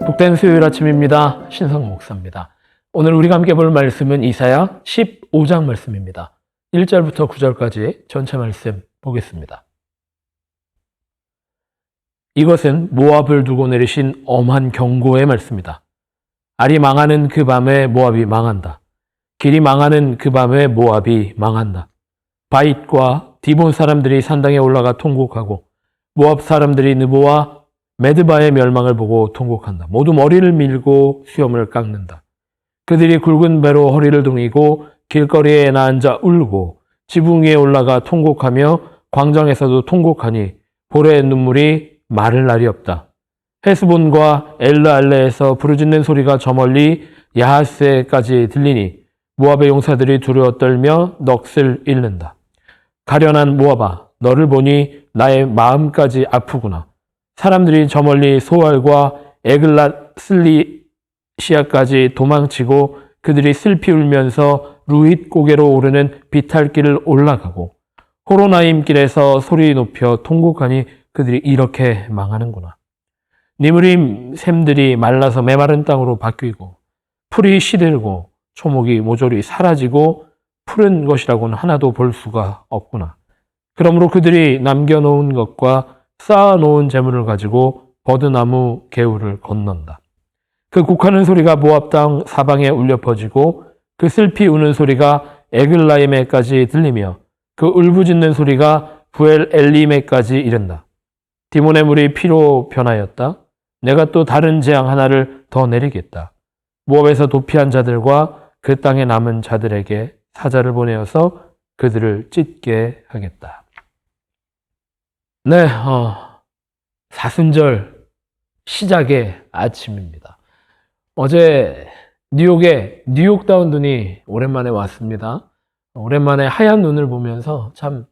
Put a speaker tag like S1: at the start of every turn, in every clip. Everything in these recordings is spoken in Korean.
S1: 복된 수요일 아침입니다. 신성 목사입니다. 오늘 우리가 함께 볼 말씀은 이사야 15장 말씀입니다. 1절부터 9절까지 전체 말씀 보겠습니다. 이것은 모압을 두고 내리신 엄한 경고의 말씀이다. 알이 망하는 그 밤에 모압이 망한다. 길이 망하는 그 밤에 모압이 망한다. 바잇과 디본 사람들이 산당에 올라가 통곡하고 모압 사람들이 느보와 메드바의 멸망을 보고 통곡한다. 모두 머리를 밀고 수염을 깎는다. 그들이 굵은 배로 허리를 등이고 길거리에 앉아 울고 지붕 위에 올라가 통곡하며 광장에서도 통곡하니 볼의 눈물이 마를 날이 없다. 헤스본과 엘르알레에서 부르짖는 소리가 저 멀리 야하스에까지 들리니 모압의 용사들이 두려워 떨며 넋을 잃는다. 가련한 모압아, 너를 보니 나의 마음까지 아프구나. 사람들이 저 멀리 소알과 에글랏 슬리시아까지 도망치고 그들이 슬피 울면서 루힛 고개로 오르는 비탈길을 올라가고 호로나임 길에서 소리 높여 통곡하니 그들이 이렇게 망하는구나. 니므림 샘들이 말라서 메마른 땅으로 바뀌고 풀이 시들고 초목이 모조리 사라지고 푸른 것이라고는 하나도 볼 수가 없구나. 그러므로 그들이 남겨놓은 것과 쌓아놓은 재물을 가지고 버드나무 개울을 건넌다. 그 곡하는 소리가 모압 땅 사방에 울려 퍼지고 그 슬피 우는 소리가 에글라임에까지 들리며 그 울부짖는 소리가 부엘 엘림에까지 이른다. 디몬의 물이 피로 변하였다. 내가 또 다른 재앙 하나를 더 내리겠다. 모압에서 도피한 자들과 그 땅에 남은 자들에게 사자를 보내어서 그들을 찢게 하겠다. 네, 사순절 시작의 아침입니다. 어제 뉴욕에 뉴욕다운 눈이 오랜만에 왔습니다. 오랜만에 하얀 눈을 보면서 참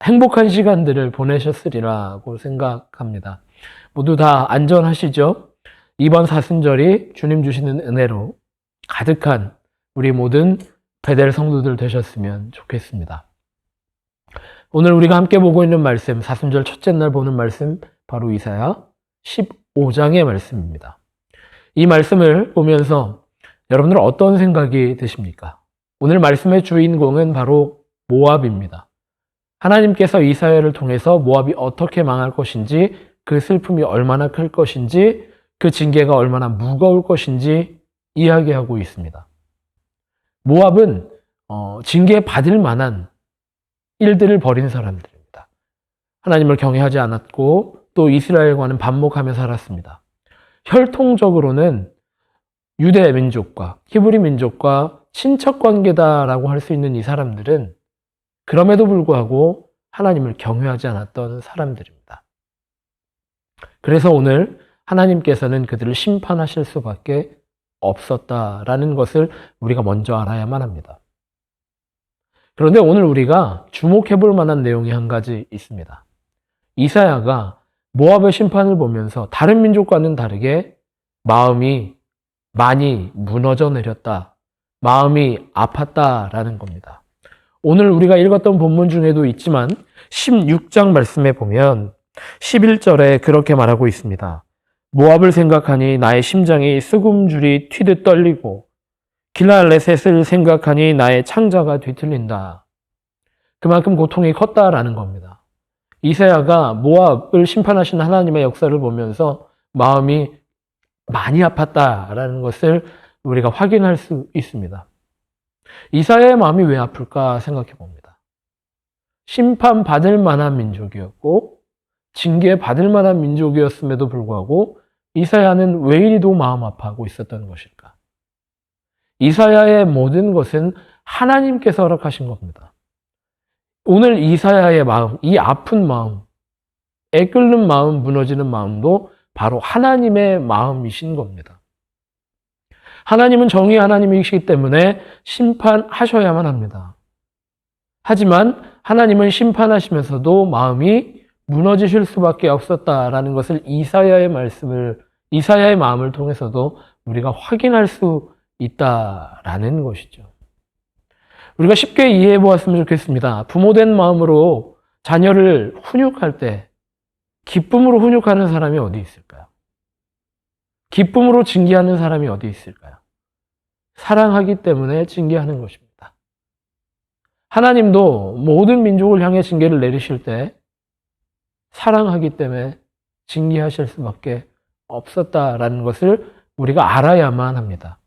S1: 행복한 시간들을 보내셨으리라고 생각합니다. 모두 다 안전하시죠? 이번 사순절이 주님 주시는 은혜로 가득한 우리 모든 베델 성도들 되셨으면 좋겠습니다. 오늘 우리가 함께 보고 있는 말씀, 사순절 첫째 날 보는 말씀, 바로 이사야 15장의 말씀입니다. 이 말씀을 보면서 여러분들 어떤 생각이 드십니까? 오늘 말씀의 주인공은 바로 모압입니다. 하나님께서 이사야를 통해서 모압이 어떻게 망할 것인지, 그 슬픔이 얼마나 클 것인지, 그 징계가 얼마나 무거울 것인지 이야기하고 있습니다. 모압은 징계받을 만한 일들을 벌인 사람들입니다. 하나님을 경외하지 않았고 또 이스라엘과는 반목하며 살았습니다. 혈통적으로는 유대 민족과 히브리 민족과 친척 관계다라고 할 수 있는 이 사람들은 그럼에도 불구하고 하나님을 경외하지 않았던 사람들입니다. 그래서 오늘 하나님께서는 그들을 심판하실 수밖에 없었다라는 것을 우리가 먼저 알아야만 합니다. 그런데 오늘 우리가 주목해 볼 만한 내용이 한 가지 있습니다. 이사야가 모압의 심판을 보면서 다른 민족과는 다르게 마음이 많이 무너져 내렸다. 마음이 아팠다라는 겁니다. 오늘 우리가 읽었던 본문 중에도 있지만 16장 말씀에 보면 11절에 그렇게 말하고 있습니다. 모압을 생각하니 나의 심장이 수금줄이 튀듯 떨리고 길랄레셋을 생각하니 나의 창자가 뒤틀린다. 그만큼 고통이 컸다라는 겁니다. 이사야가 모압을 심판하신 하나님의 역사를 보면서 마음이 많이 아팠다라는 것을 우리가 확인할 수 있습니다. 이사야의 마음이 왜 아플까 생각해 봅니다. 심판받을 만한 민족이었고 징계받을 만한 민족이었음에도 불구하고 이사야는 왜 이리도 마음 아파하고 있었던 것일까? 이사야의 모든 것은 하나님께서 허락하신 겁니다. 오늘 이사야의 마음, 이 아픈 마음, 애끓는 마음, 무너지는 마음도 바로 하나님의 마음이신 겁니다. 하나님은 정의의 하나님이시기 때문에 심판하셔야만 합니다. 하지만 하나님은 심판하시면서도 마음이 무너지실 수밖에 없었다라는 것을 이사야의 마음을 통해서도 우리가 확인할 수 있다라는 것이죠. 우리가 쉽게 이해해 보았으면 좋겠습니다. 부모된 마음으로 자녀를 훈육할 때 기쁨으로 훈육하는 사람이 어디 있을까요? 기쁨으로 징계하는 사람이 어디 있을까요? 사랑하기 때문에 징계하는 것입니다. 하나님도 모든 민족을 향해 징계를 내리실 때 사랑하기 때문에 징계하실 수밖에 없었다라는 것을 우리가 알아야만 합니다.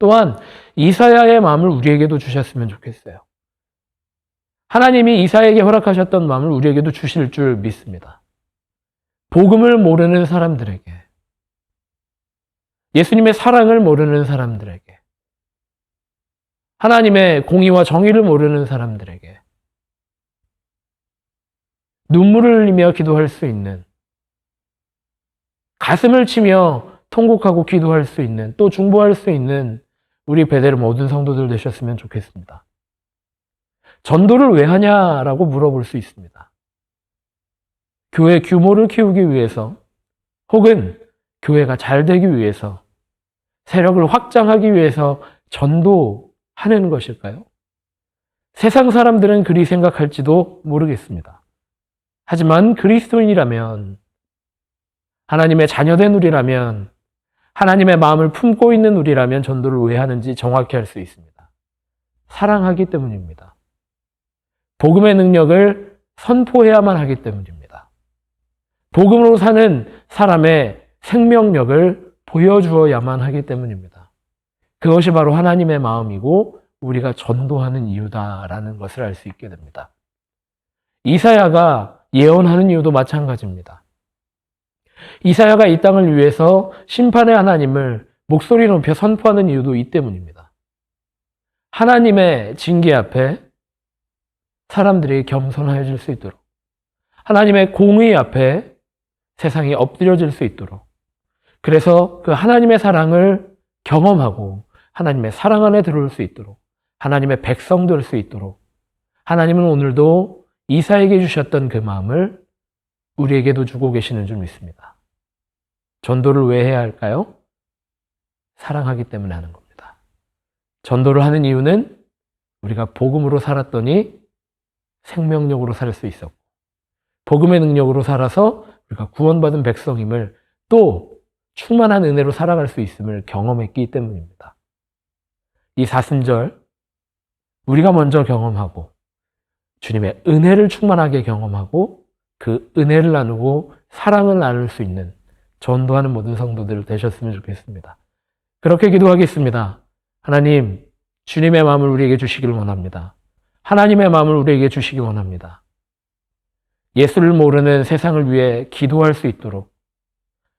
S1: 또한 이사야의 마음을 우리에게도 주셨으면 좋겠어요. 하나님이 이사야에게 허락하셨던 마음을 우리에게도 주실 줄 믿습니다. 복음을 모르는 사람들에게, 예수님의 사랑을 모르는 사람들에게, 하나님의 공의와 정의를 모르는 사람들에게 눈물을 흘리며 기도할 수 있는, 가슴을 치며 통곡하고 기도할 수 있는, 또 중보할 수 있는 우리 베델 모든 성도들 되셨으면 좋겠습니다. 전도를 왜 하냐라고 물어볼 수 있습니다. 교회 규모를 키우기 위해서, 혹은 교회가 잘 되기 위해서, 세력을 확장하기 위해서 전도하는 것일까요? 세상 사람들은 그리 생각할지도 모르겠습니다. 하지만 그리스도인이라면, 하나님의 자녀된 우리라면, 하나님의 마음을 품고 있는 우리라면 전도를 왜 하는지 정확히 알 수 있습니다. 사랑하기 때문입니다. 복음의 능력을 선포해야만 하기 때문입니다. 복음으로 사는 사람의 생명력을 보여주어야만 하기 때문입니다. 그것이 바로 하나님의 마음이고 우리가 전도하는 이유다라는 것을 알 수 있게 됩니다. 이사야가 예언하는 이유도 마찬가지입니다. 이사야가 이 땅을 위해서 심판의 하나님을 목소리 높여 선포하는 이유도 이 때문입니다. 하나님의 징계 앞에 사람들이 겸손해질 수 있도록, 하나님의 공의 앞에 세상이 엎드려질 수 있도록, 그래서 그 하나님의 사랑을 경험하고 하나님의 사랑 안에 들어올 수 있도록, 하나님의 백성 될 수 있도록 하나님은 오늘도 이사야에게 주셨던 그 마음을 우리에게도 주고 계시는 줄 믿습니다. 전도를 왜 해야 할까요? 사랑하기 때문에 하는 겁니다. 전도를 하는 이유는 우리가 복음으로 살았더니 생명력으로 살 수 있었고, 복음의 능력으로 살아서 우리가 구원받은 백성임을, 또 충만한 은혜로 살아갈 수 있음을 경험했기 때문입니다. 이 사순절 우리가 먼저 경험하고 주님의 은혜를 충만하게 경험하고 그 은혜를 나누고 사랑을 나눌 수 있는 전도하는 모든 성도들 되셨으면 좋겠습니다. 그렇게 기도하겠습니다. 하나님, 주님의 마음을 우리에게 주시기를 원합니다. 하나님의 마음을 우리에게 주시기 원합니다. 예수를 모르는 세상을 위해 기도할 수 있도록,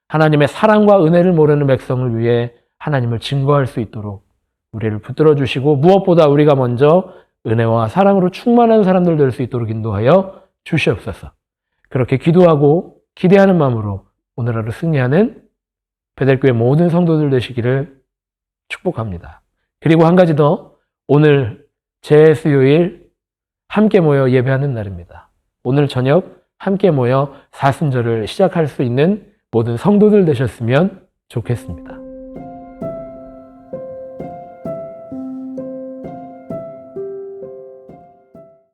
S1: 하나님의 사랑과 은혜를 모르는 백성을 위해 하나님을 증거할 수 있도록 우리를 붙들어 주시고, 무엇보다 우리가 먼저 은혜와 사랑으로 충만한 사람들 될 수 있도록 인도하여 주시옵소서. 그렇게 기도하고 기대하는 마음으로 오늘 하루 승리하는 베델교회 모든 성도들 되시기를 축복합니다. 그리고 한 가지 더, 오늘 제수요일 함께 모여 예배하는 날입니다. 오늘 저녁 함께 모여 사순절을 시작할 수 있는 모든 성도들 되셨으면 좋겠습니다.